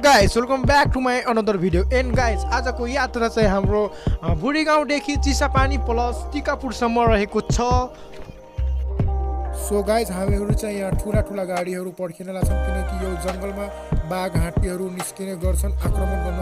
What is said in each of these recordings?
guys, welcome back to my another video. And guys, आजको यात्रा चाहिँ हाम्रो बुढी गाउँदेखि चिसापानी प्लस टिकापुरसम्म रहेको छ। सो गाइज हामीहरू चाहिँ यहाँ ठुला गाडीहरू पर्खिनेला छौँ किनकि यो जंगलमा बाघ हात्तीहरू निस्किने गर्छन् आक्रमण गर्न।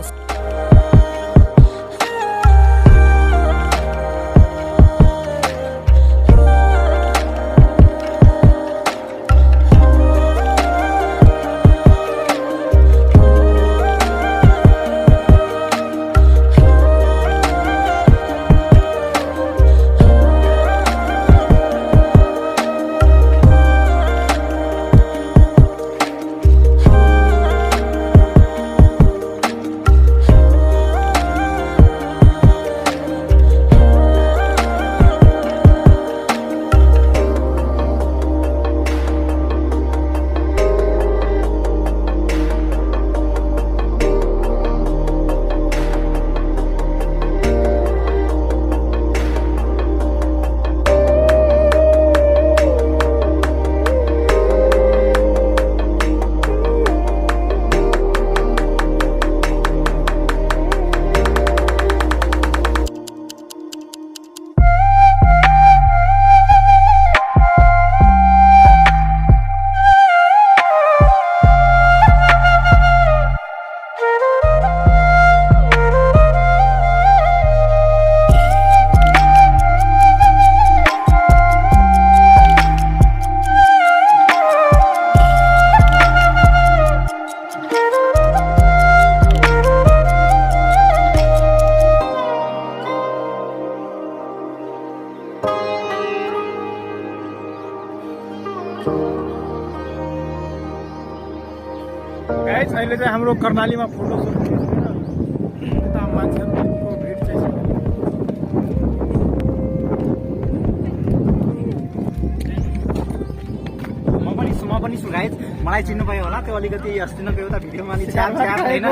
गाइस अहिले चाहिँ हाम्रो कर्णालीमा फोटो सुट यता मान्छेहरूको भिड चाहिँ छ। म पनि छु गाइस, मलाई चिन्नु भयो होला त्यो अलिकति अस्ति न एउटा भिडियोमा नि छ्याप हैन।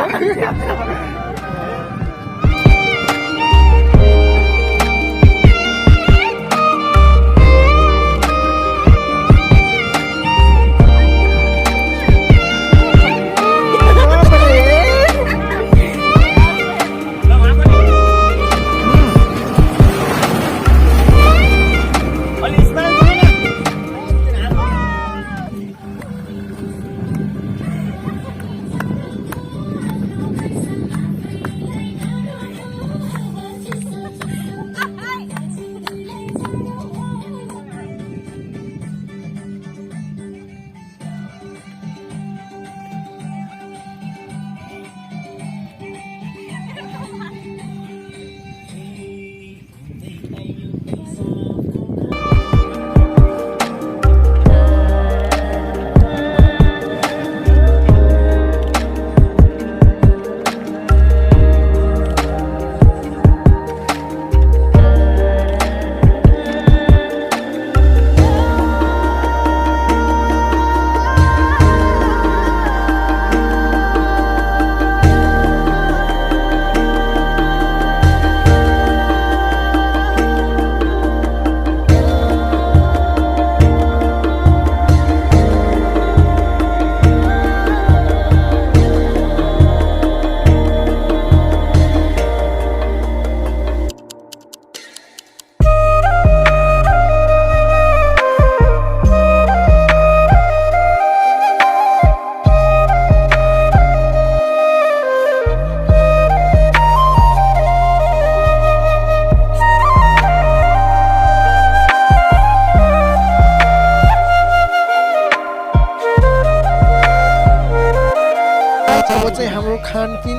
अब चाहिँ हाम्रो खानपिन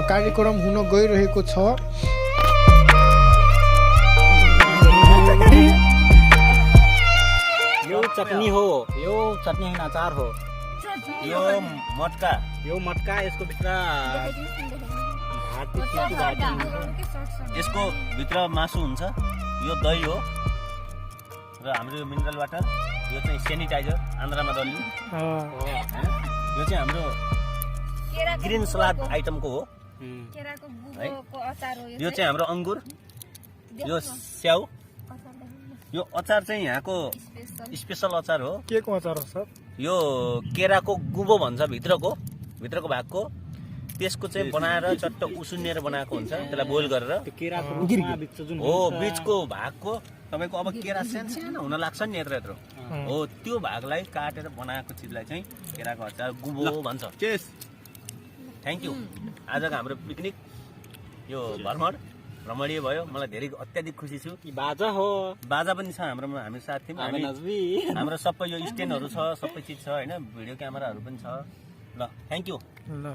कार्यक्रम हुन गइरहेको छ। यो चटनी हो, यो चटनी हैन अचार हो। यो मटका यसको भित्र यसको भित्र मासु हुन्छ। यो दही हो र हाम्रो यो मिनरल वाटर, यो चाहिँ सेनिटाइजर आन्द्रामा दल्ने यो चाहिँ हाम्रो ग्रीन सलाद आइटमको हो। यो चाहिँ हाम्रो अंगुर, यो स्याउ, यो अचार चाहिँ यहाँको स्पेशल अचार हो। के को अचार हो सर? यो केराको गुबो भन्छ भित्रको भागको। त्यसको चाहिँ बनाएर चट्ट उसिनेर बनाएको हुन्छ त्यसलाई बोइल गरेर हो बीचको भागको तपाईँको अब केरा सानो हुन लाग्छ नि यत्रो यत्रो हो त्यो भागलाई काटेर बनाएको चिजलाई चाहिँ केराको अचार गुबो भन्छ। Thank you. आजको हाम्रो पिकनिक यो भ्रमणीय भयो। मलाई धेरै अत्याधिक खुसी छु। बाजा हो, बाजा पनि छ हाम्रोमा, हामी साथी हाम्रो सबै यो स्ट्यान्डहरू छ, सबै चिज छ होइन, भिडियो क्यामेराहरू पनि छ। ल thank you,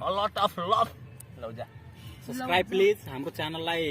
a lot of love. ल जा सब्सक्राइब प्लिज हाम्रो च्यानललाई